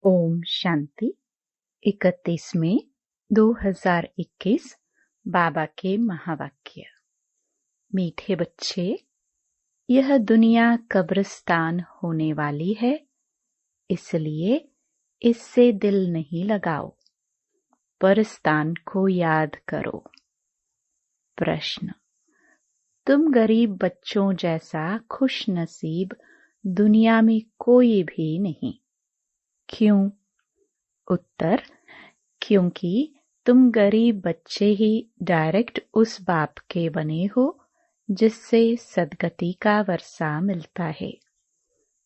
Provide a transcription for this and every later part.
ओम शांति। 31 मई 2021 बाबा के महावाक्य। मीठे बच्चे, यह दुनिया कब्रिस्तान होने वाली है, इसलिए इससे दिल नहीं लगाओ, परस्तान को याद करो। प्रश्न: तुम गरीब बच्चों जैसा खुश नसीब दुनिया में कोई भी नहीं। क्यों? उत्तर: क्योंकि तुम गरीब बच्चे ही डायरेक्ट उस बाप के बने हो जिससे सद्गति का वर्षा मिलता है।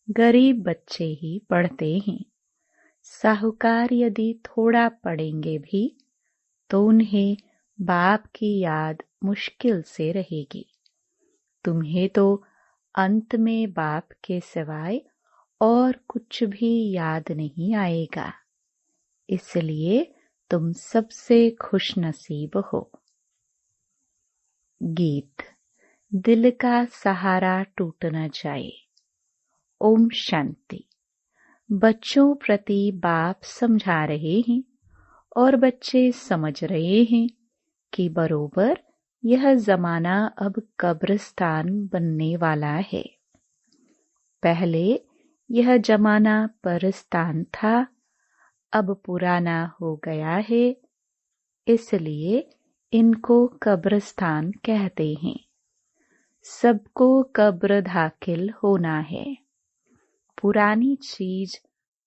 गरीब बच्चे ही पढ़ते हैं। साहूकार यदि थोड़ा पढ़ेंगे भी तो उन्हें बाप की याद मुश्किल से रहेगी। तुम्हें तो अंत में बाप के सिवाय और कुछ भी याद नहीं आएगा, इसलिए तुम सबसे खुश नसीब हो। गीत। दिल का सहारा टूट न जाए। ओम शांति। बच्चों प्रति बाप समझा रहे हैं और बच्चे समझ रहे हैं कि बरोबर यह जमाना अब कब्रिस्तान बनने वाला है। पहले यह जमाना परस्तान था, अब पुराना हो गया है, इसलिए इनको कब्रिस्तान कहते हैं। सबको कब्र दाखिल होना है। पुरानी चीज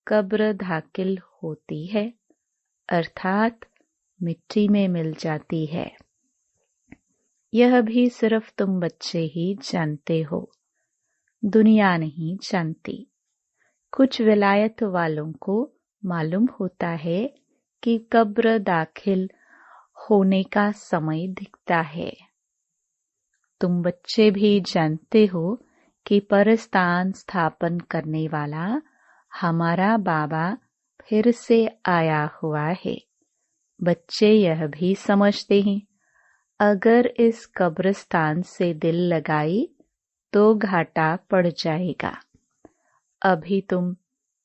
कब्र दाखिल होती है, अर्थात मिट्टी में मिल जाती है। यह भी सिर्फ तुम बच्चे ही जानते हो, दुनिया नहीं जानती। कुछ विलायत वालों को मालूम होता है कि कब्र दाखिल होने का समय दिखता है। तुम बच्चे भी जानते हो कि परस्तान स्थापन करने वाला हमारा बाबा फिर से आया हुआ है। बच्चे यह भी समझते हैं, अगर इस कब्रिस्तान से दिल लगाई तो घाटा पड़ जाएगा। अभी तुम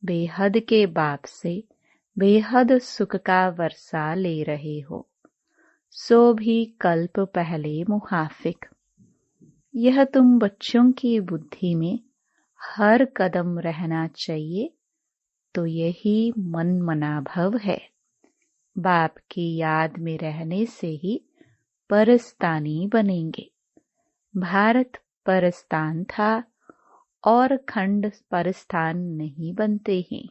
बेहद के बाप से बेहद सुख का वर्षा ले रहे हो, सो भी कल्प पहले मुहाफिक। यह तुम बच्चों की बुद्धि में हर कदम रहना चाहिए, तो यही मन मना भव है। बाप की याद में रहने से ही परस्तानी बनेंगे। भारत परस्तान था और खंड परस्तान नहीं बनते हैं।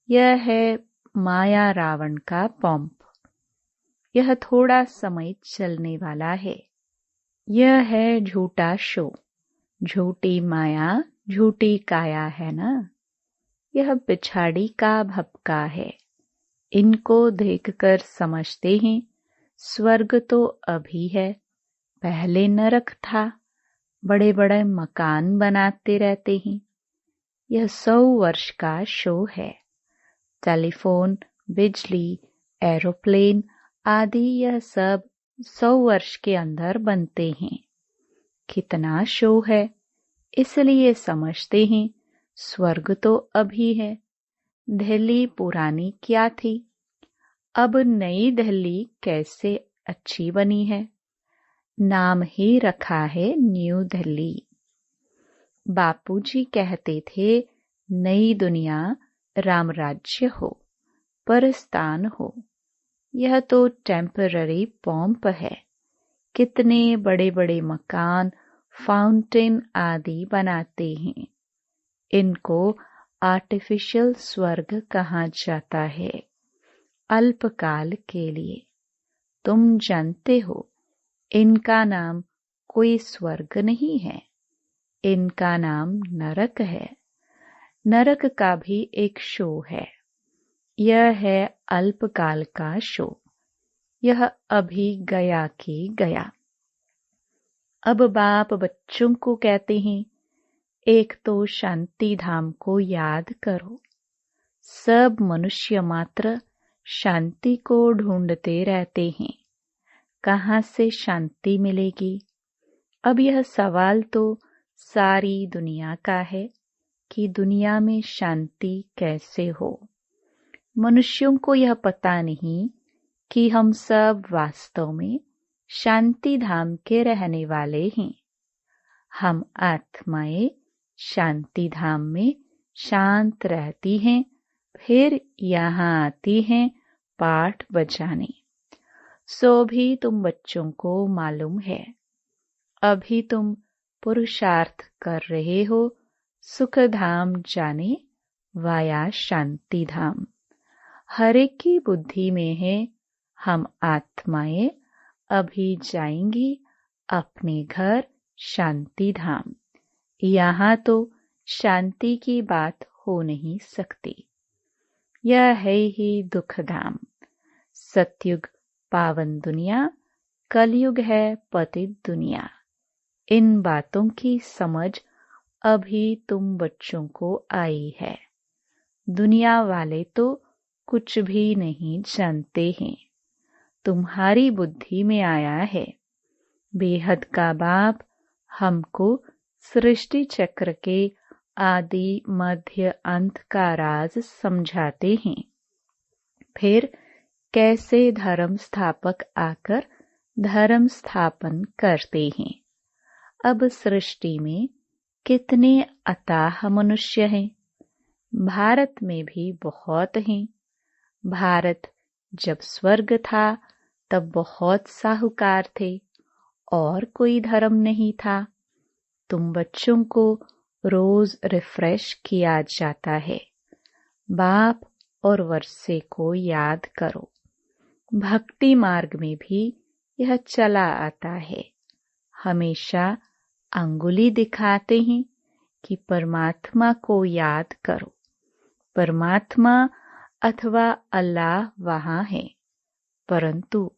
यह है माया रावण का पंप। यह थोड़ा समय चलने वाला है। यह है झूठा शो, झूठी माया, झूठी काया है ना। यह पिछाड़ी का भपका है। इनको देखकर समझते हैं स्वर्ग तो अभी है, पहले नरक था। बड़े बड़े मकान बनाते रहते हैं। यह 100 वर्ष का शो है। टेलीफोन, बिजली, एरोप्लेन आदि यह सब 100 वर्ष के अंदर बनते हैं। कितना शो है, इसलिए समझते हैं स्वर्ग तो अभी है। दिल्ली पुरानी क्या थी, अब नई दिल्ली कैसे अच्छी बनी है। नाम ही रखा है न्यू दिल्ली। बापूजी कहते थे नई दुनिया राम राज्य हो, परस्तान हो। यह तो टेम्पररी पॉम्प है। कितने बड़े बड़े मकान, फाउंटेन आदि बनाते हैं। इनको आर्टिफिशियल स्वर्ग कहा जाता है, अल्पकाल के लिए। तुम जानते हो इनका नाम कोई स्वर्ग नहीं है, इनका नाम नरक है। नरक का भी एक शो है। यह है अल्पकाल का शो। यह अभी गया कि गया। अब बाप बच्चों को कहते हैं, एक तो शांति धाम को याद करो। सब मनुष्य मात्र शांति को ढूंढते रहते हैं, कहाँ से शांति मिलेगी। अब यह सवाल तो सारी दुनिया का है कि दुनिया में शांति कैसे हो। मनुष्यों को यह पता नहीं कि हम सब वास्तव में शांति धाम के रहने वाले हैं। हम आत्माएं शांति धाम में शांत रहती हैं, फिर यहाँ आती हैं पाठ बजाने। सो भी तुम बच्चों को मालूम है, अभी तुम पुरुषार्थ कर रहे हो सुख धाम जाने वाया शांति धाम। हर एक की बुद्धि में है हम आत्माएं अभी जाएंगी अपने घर शांति धाम। यहाँ तो शांति की बात हो नहीं सकती, यह है ही दुख धाम। सतयुग पावन दुनिया, कलयुग है पतित दुनिया। इन बातों की समझ अभी तुम बच्चों को आई है। दुनिया वाले तो कुछ भी नहीं जानते हैं, तुम्हारी बुद्धि में आया है। बेहद का बाप हमको सृष्टि चक्र के आदि मध्य अंत का राज समझाते हैं, फिर कैसे धर्म स्थापक आकर धर्म स्थापन करते हैं। अब सृष्टि में कितने अथाह मनुष्य हैं। भारत में भी बहुत हैं। भारत जब स्वर्ग था तब बहुत साहूकार थे और कोई धर्म नहीं था। तुम बच्चों को रोज रिफ्रेश किया जाता है। बाप और वर्षे को याद करो। भक्ति मार्ग में भी यह चला आता है। हमेशा अंगुली दिखाते हैं कि परमात्मा को याद करो। परमात्मा अथवा अल्लाह वहाँ है, परंतु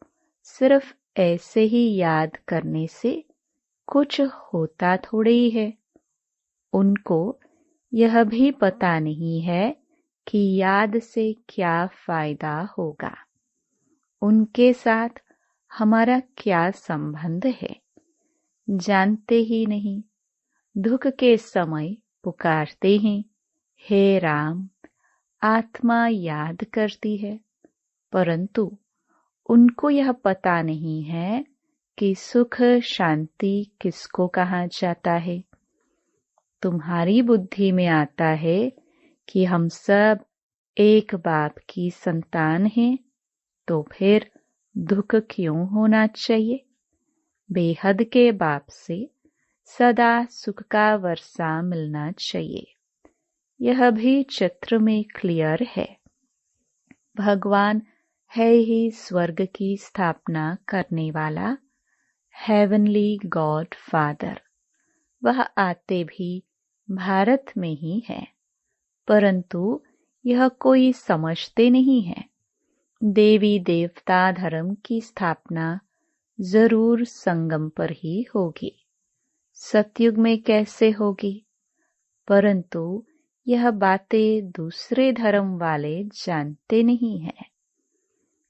सिर्फ ऐसे ही याद करने से कुछ होता थोड़े ही है। उनको यह भी पता नहीं है कि याद से क्या फायदा होगा। उनके साथ हमारा क्या संबंध है, जानते ही नहीं। दुख के समय पुकारते हैं, हे राम। आत्मा याद करती है, परंतु उनको यह पता नहीं है कि सुख शांति किसको कहा जाता है। तुम्हारी बुद्धि में आता है कि हम सब एक बाप की संतान हैं, तो फिर दुख क्यों होना चाहिए। बेहद के बाप से सदा सुख का वर्षा मिलना चाहिए। यह भी चित्र में क्लियर है। भगवान है ही स्वर्ग की स्थापना करने वाला, हेवनली गॉड फादर। वह आते भी भारत में ही है, परंतु यह कोई समझते नहीं है। देवी देवता धर्म की स्थापना जरूर संगम पर ही होगी। सतयुग में कैसे होगी, परंतु यह बातें दूसरे धर्म वाले जानते नहीं हैं।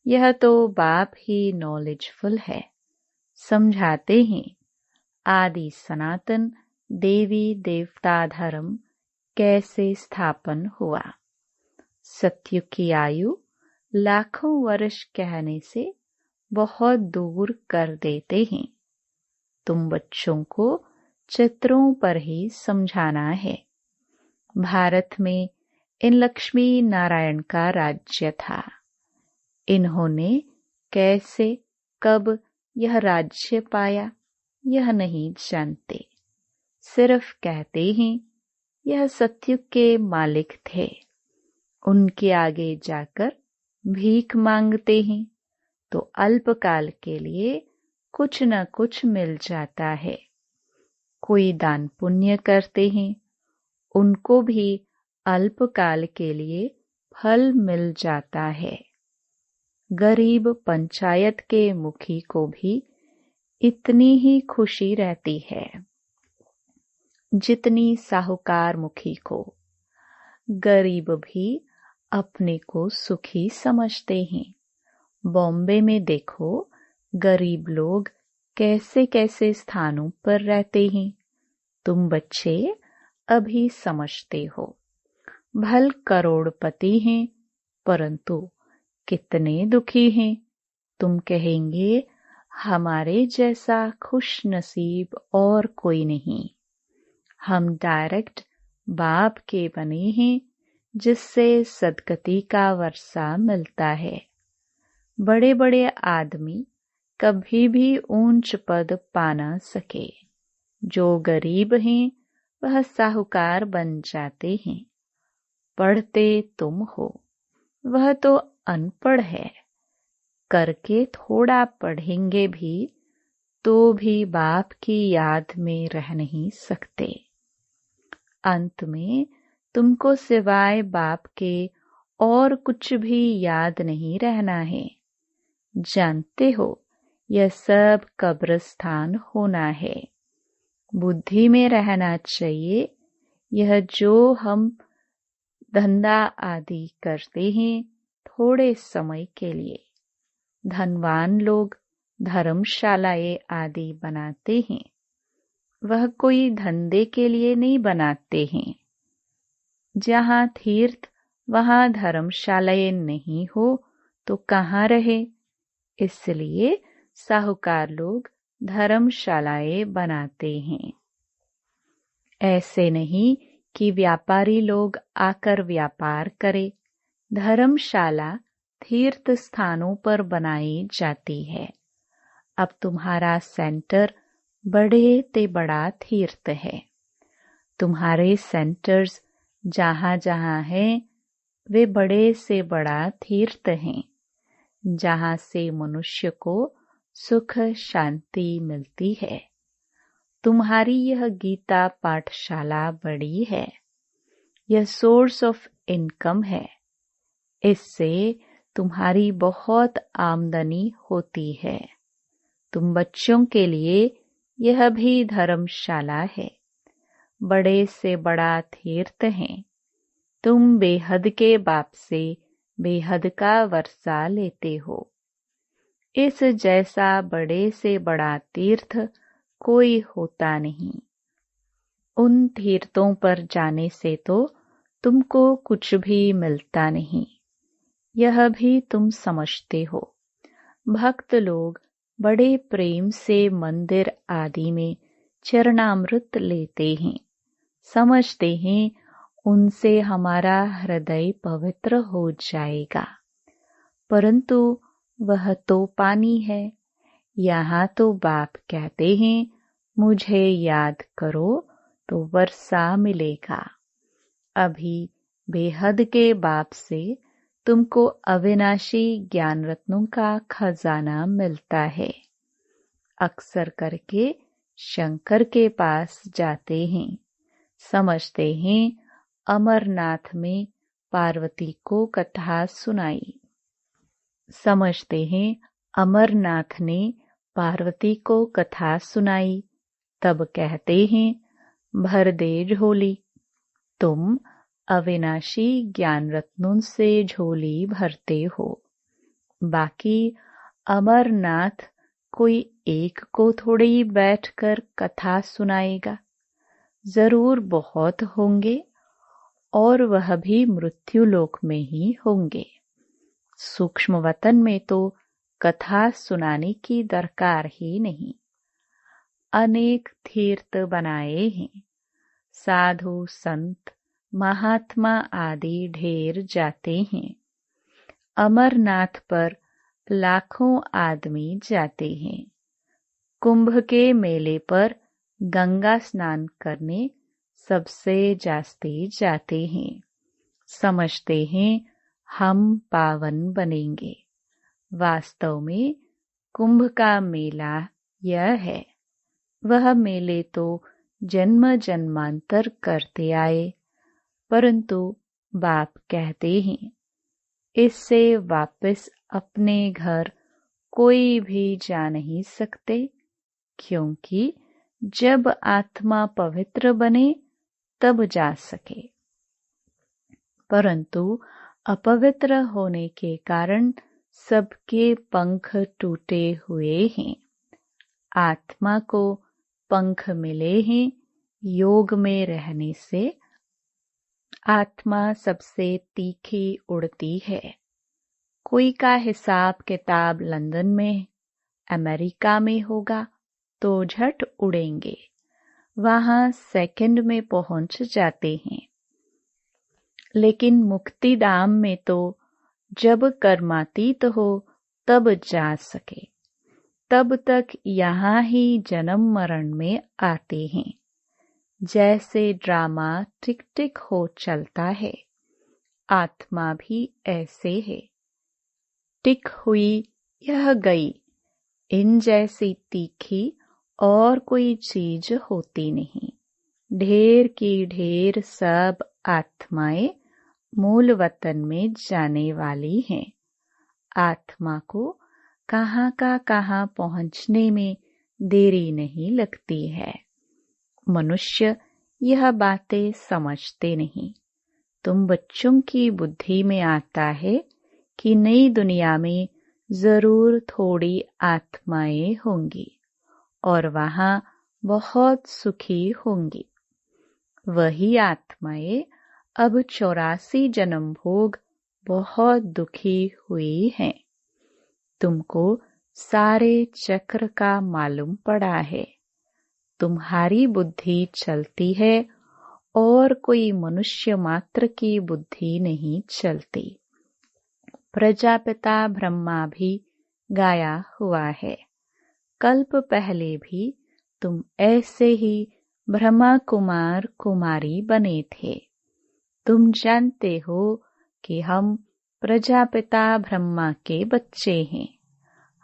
यह तो बाप ही नॉलेजफुल है, समझाते हैं आदि सनातन देवी देवता धर्म कैसे स्थापन हुआ। सतयुग की आयु लाखों वर्ष कहने से बहुत दूर कर देते हैं। तुम बच्चों को चित्रों पर ही समझाना है। भारत में इन लक्ष्मी नारायण का राज्य था। इन्होंने कैसे कब यह राज्य पाया यह नहीं जानते, सिर्फ कहते हैं यह सतयुग के मालिक थे। उनके आगे जाकर भीख मांगते हैं तो अल्पकाल के लिए कुछ न कुछ मिल जाता है। कोई दान पुण्य करते हैं, उनको भी अल्पकाल के लिए फल मिल जाता है। गरीब पंचायत के मुखी को भी इतनी ही खुशी रहती है जितनी साहूकार मुखी को। गरीब भी अपने को सुखी समझते हैं। बॉम्बे में देखो गरीब लोग कैसे कैसे स्थानों पर रहते हैं। तुम बच्चे अभी समझते हो। भल करोड़पति हैं परंतु कितने दुखी हैं। तुम कहेंगे हमारे जैसा खुश नसीब और कोई नहीं। हम डायरेक्ट बाप के बने हैं, जिससे सदगति का वर्षा मिलता है। बड़े बड़े आदमी कभी भी ऊंच पद पा न सके। जो गरीब हैं वह साहूकार बन जाते हैं। पढ़ते तुम हो, वह तो अनपढ़ है। करके थोड़ा पढ़ेंगे भी तो भी बाप की याद में रह नहीं सकते। अंत में तुमको सिवाय बाप के और कुछ भी याद नहीं रहना है। जानते हो यह सब कब्रिस्तान होना है। बुद्धि में रहना चाहिए, यह जो हम धंधा आदि करते हैं थोड़े समय के लिए। धनवान लोग धर्मशालाएं आदि बनाते हैं, वह कोई धंधे के लिए नहीं बनाते हैं। जहाँ तीर्थ वहाँ धर्मशालाएं नहीं हो तो कहाँ रहे। इसलिए साहूकार लोग धर्मशालाएं बनाते हैं। ऐसे नहीं कि व्यापारी लोग आकर व्यापार करे। धर्मशाला तीर्थ स्थानों पर बनाई जाती है। अब तुम्हारा सेंटर बड़े ते बड़ा तीर्थ है। तुम्हारे सेंटर्स जहाँ जहाँ हैं वे बड़े से बड़ा तीर्थ हैं, जहाँ से मनुष्य को सुख शांति मिलती है। तुम्हारी यह गीता पाठशाला बड़ी है, यह सोर्स ऑफ इनकम है। इससे तुम्हारी बहुत आमदनी होती है। तुम बच्चों के लिए यह भी धर्मशाला है, बड़े से बड़ा तीर्थ है। तुम बेहद के बाप से बेहद का वर्षा लेते हो। इस जैसा बड़े से बड़ा तीर्थ कोई होता नहीं। उन तीर्थों पर जाने से तो तुमको कुछ भी मिलता नहीं, यह भी तुम समझते हो। भक्त लोग बड़े प्रेम से मंदिर आदि में चरणामृत लेते हैं, समझते हैं उनसे हमारा हृदय पवित्र हो जाएगा। परंतु वह तो पानी है। यहाँ तो बाप कहते हैं मुझे याद करो तो वर्षा मिलेगा। अभी बेहद के बाप से तुमको अविनाशी ज्ञान रत्नों का खजाना मिलता है। अक्सर करके शंकर के पास जाते हैं, समझते हैं अमरनाथ में पार्वती को कथा सुनाई। समझते हैं अमरनाथ ने पार्वती को कथा सुनाई, तब कहते हैं भर दे झोली। तुम अविनाशी ज्ञान रत्नों से झोली भरते हो। बाकी अमरनाथ कोई एक को थोड़ी बैठकर कथा सुनाएगा। जरूर बहुत होंगे, और वह भी मृत्यु लोक में ही होंगे। सूक्ष्म वतन में तो कथा सुनाने की दरकार ही नहीं। अनेक तीर्थ बनाए हैं, साधु संत महात्मा आदि ढेर जाते हैं। अमरनाथ पर लाखों आदमी जाते हैं। कुंभ के मेले पर गंगा स्नान करने सबसे जास्ते जाते हैं। समझते हैं हम पावन बनेंगे। वास्तव में कुंभ का मेला यह है। वह मेले तो जन्म जन्मांतर करते आए, परंतु बाप कहते हैं इससे वापस अपने घर कोई भी जा नहीं सकते, क्योंकि जब आत्मा पवित्र बने तब जा सके। परंतु अपवित्र होने के कारण सबके पंख टूटे हुए हैं। आत्मा को पंख मिले हैं योग में रहने से। आत्मा सबसे तीखी उड़ती है। कोई का हिसाब किताब लंदन में, अमेरिका में होगा तो झट उड़ेंगे, वहां सेकंड में पहुंच जाते हैं। लेकिन मुक्ति धाम में तो जब कर्मातीत हो तब जा सके, तब तक यहाँ ही जन्म मरण में आते हैं। जैसे ड्रामा टिक टिक हो चलता है, आत्मा भी ऐसे है। टिक हुई यह गई, इन जैसी तीखी और कोई चीज होती नहीं। ढेर की ढेर सब आत्माएं मूल वतन में जाने वाली हैं। आत्मा को कहाँ का कहाँ पहुँचने में देरी नहीं लगती है। मनुष्य यह बातें समझते नहीं। तुम बच्चों की बुद्धि में आता है कि नई दुनिया में जरूर थोड़ी आत्माएं होंगी और वहां बहुत सुखी होंगी। वही आत्माएं अब 84 जन्म भोग बहुत दुखी हुई हैं। तुमको सारे चक्र का मालूम पड़ा है। तुम्हारी बुद्धि चलती है और कोई मनुष्य मात्र की बुद्धि नहीं चलती। प्रजापिता ब्रह्मा भी गाया हुआ है। कल्प पहले भी तुम ऐसे ही ब्रह्मा कुमार कुमारी बने थे। तुम जानते हो कि हम प्रजापिता ब्रह्मा के बच्चे हैं।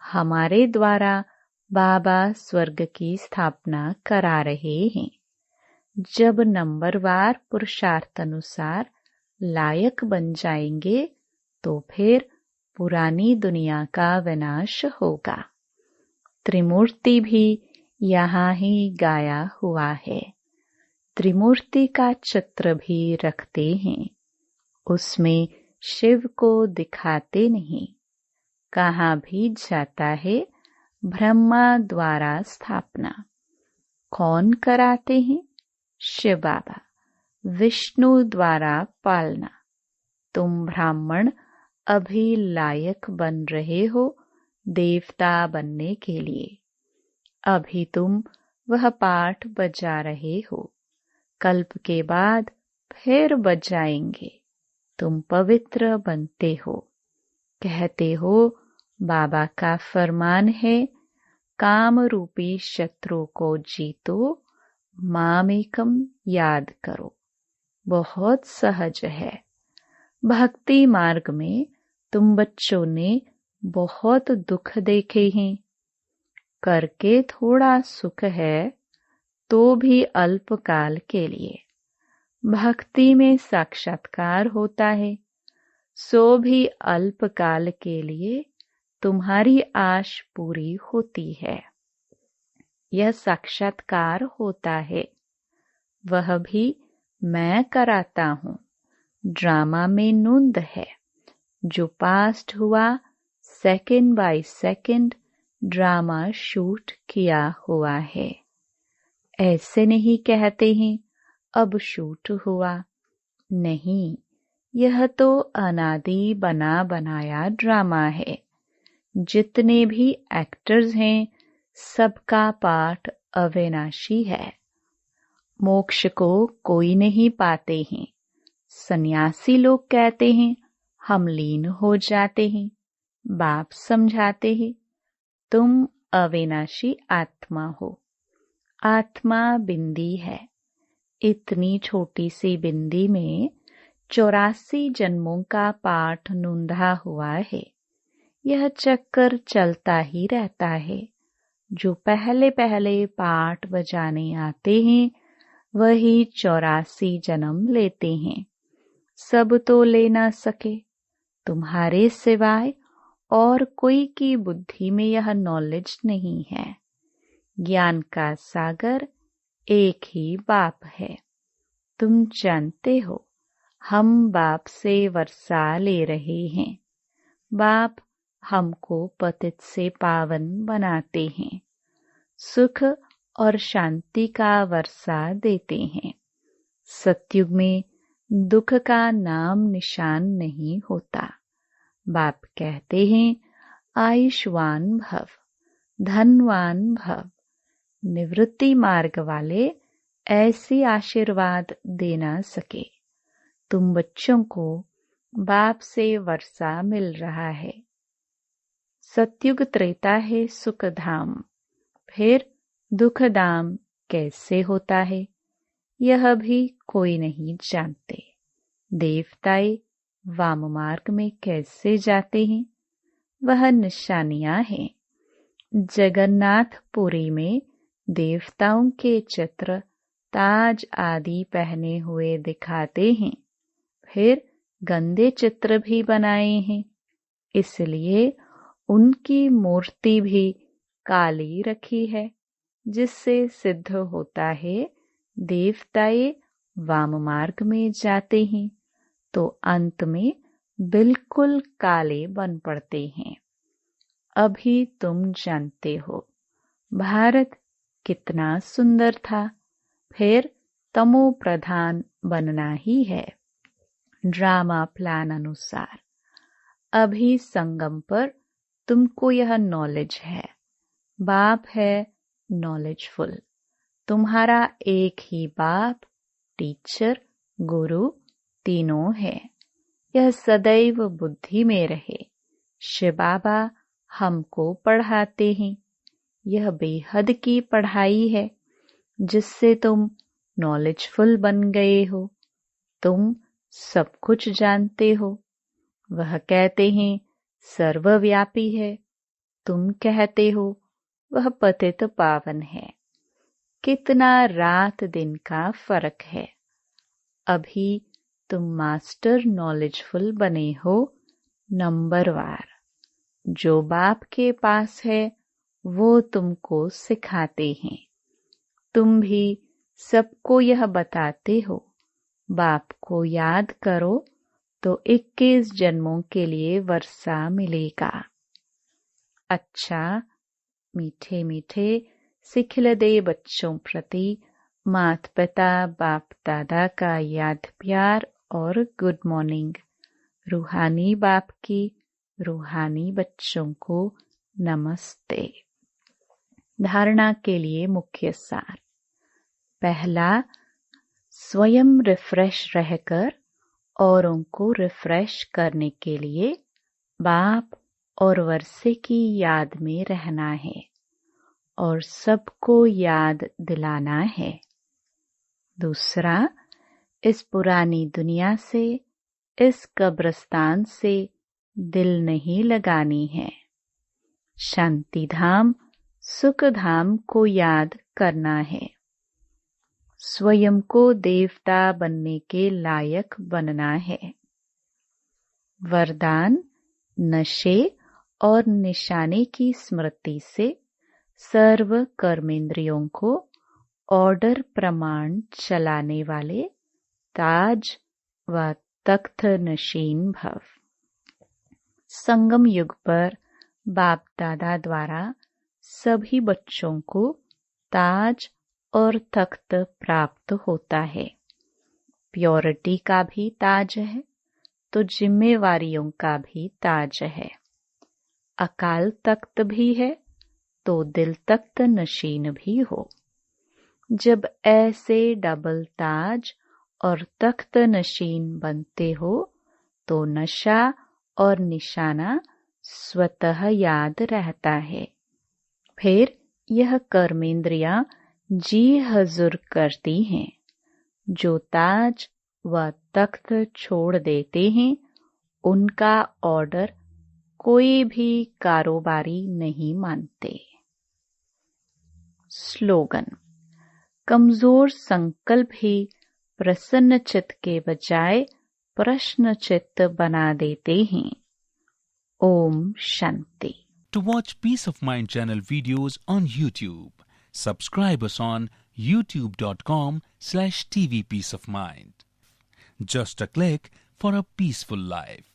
हमारे द्वारा बाबा स्वर्ग की स्थापना करा रहे हैं। जब नंबरवार पुरुषार्थ अनुसार लायक बन जाएंगे तो फिर पुरानी दुनिया का विनाश होगा। त्रिमूर्ति भी यहाँ ही गाया हुआ है। त्रिमूर्ति का चित्र भी रखते हैं। उसमें शिव को दिखाते नहीं। कहाँ भी जाता है ब्रह्मा द्वारा स्थापना। कौन कराते हैं? शिव बाबा। विष्णु द्वारा पालना। तुम ब्राह्मण अभी लायक बन रहे हो देवता बनने के लिए। अभी तुम वह पाठ बजा रहे हो। कल्प के बाद फिर बजाएंगे। तुम पवित्र बनते हो। कहते हो बाबा का फरमान है, काम रूपी शत्रु को जीतो, मामेकम याद करो। बहुत सहज है। भक्ति मार्ग में तुम बच्चों ने बहुत दुख देखे हैं। करके थोड़ा सुख है तो भी अल्पकाल के लिए। भक्ति में साक्षात्कार होता है सो भी अल्पकाल के लिए तुम्हारी आश पूरी होती है। यह साक्षात्कार होता है, वह भी मैं कराता हूँ। ड्रामा में नूंद है। जो पास्ट हुआ second by second drama shoot किया हुआ है। ऐसे नहीं कहते हैं अब शूट हुआ। नहीं, यह तो अनादि बना बनाया ड्रामा है। जितने भी एक्टर्स हैं सबका पाठ अविनाशी है। मोक्ष को कोई नहीं पाते हैं। सन्यासी लोग कहते हैं हम लीन हो जाते हैं। बाप समझाते हैं तुम अविनाशी आत्मा हो। आत्मा बिंदी है। इतनी छोटी सी बिंदी में 84 जन्मों का पाठ नूंधा हुआ है। यह चक्कर चलता ही रहता है। जो पहले पहले पाठ बजाने आते हैं वही 84 जन्म लेते हैं। सब तो ले ना सके। तुम्हारे सिवाय और कोई की बुद्धि में यह नॉलेज नहीं है। ज्ञान का सागर एक ही बाप है। तुम जानते हो हम बाप से वर्षा ले रहे हैं। बाप हमको पतित से पावन बनाते हैं। सुख और शांति का वर्षा देते हैं। सतयुग में दुख का नाम निशान नहीं होता। बाप कहते हैं आयुष्मान भव, धनवान भव। निवृत्ति मार्ग वाले ऐसे आशीर्वाद दे ना सके। तुम बच्चों को बाप से वर्षा मिल रहा है। सतयुग त्रेता है सुख धाम, फिर दुख धाम कैसे होता है यह भी कोई नहीं जानते। देवताएं वाम मार्ग में कैसे जाते हैं वह निशानियां हैं। जगन्नाथपुरी में देवताओं के चित्र ताज आदि पहने हुए दिखाते हैं, फिर गंदे चित्र भी बनाए हैं, इसलिए उनकी मूर्ति भी काली रखी है, जिससे सिद्ध होता है देवताएं वाम मार्ग में जाते हैं तो अंत में बिल्कुल काले बन पड़ते हैं। अभी तुम जानते हो भारत कितना सुंदर था, फिर तमो प्रधान बनना ही है। ड्रामा प्लान अनुसार अभी संगम पर तुमको यह नॉलेज है। बाप है नॉलेजफुल। तुम्हारा एक ही बाप, टीचर, गुरु तीनों है। यह सदैव बुद्धि में रहे। शिव बाबा हमको पढ़ाते हैं। यह बेहद की पढ़ाई है जिससे तुम नॉलेजफुल बन गए हो। तुम सब कुछ जानते हो। वह कहते हैं सर्वव्यापी है, तुम कहते हो वह पतित पावन है। कितना रात दिन का फर्क है। अभी तुम मास्टर नॉलेजफुल बने हो नंबरवार। जो बाप के पास है वो तुमको सिखाते हैं। तुम भी सबको यह बताते हो। बाप को याद करो तो 21 जन्मों के लिए वर्षा मिलेगा। अच्छा मीठे मीठे सिखिल दे बच्चों प्रति माता पिता बाप दादा का याद प्यार और गुड मॉर्निंग। रूहानी बाप की रूहानी बच्चों को नमस्ते। धारणा के लिए मुख्य सार। पहला, स्वयं रिफ्रेश रहकर औरों को रिफ्रेश करने के लिए बाप और वर्षे की याद में रहना है और सबको याद दिलाना है। दूसरा, इस पुरानी दुनिया से, इस कब्रिस्तान से दिल नहीं लगानी है। शांति धाम, सुख धाम को याद करना है। स्वयं को देवता बनने के लायक बनना है। वरदान, नशे और निशाने की स्मृति से सर्व कर्मेंद्रियों को ऑर्डर प्रमाण चलाने वाले ताज व तख्त नशीन भव। संगम युग पर बाप दादा द्वारा सभी बच्चों को ताज और तख्त प्राप्त होता है। प्योरिटी का भी ताज है तो जिम्मेवारियों का भी ताज है। अकाल तख्त भी है तो दिल तख्त नशीन भी हो। जब ऐसे डबल ताज और तख्त नशीन बनते हो तो नशा और निशाना स्वतः याद रहता है। फिर यह कर्मेंद्रियां जी हजूर करती हैं। जो ताज व तख्त छोड़ देते हैं उनका ऑर्डर कोई भी कारोबारी नहीं मानते। स्लोगन, कमजोर संकल्प ही प्रसन्न चित्त के बजाय प्रश्न चित्त बना देते हैं। Om Shanti. To watch Peace of Mind channel videos on YouTube, subscribe us on youtube.com/tvpeaceofmind. Just a click for a peaceful life.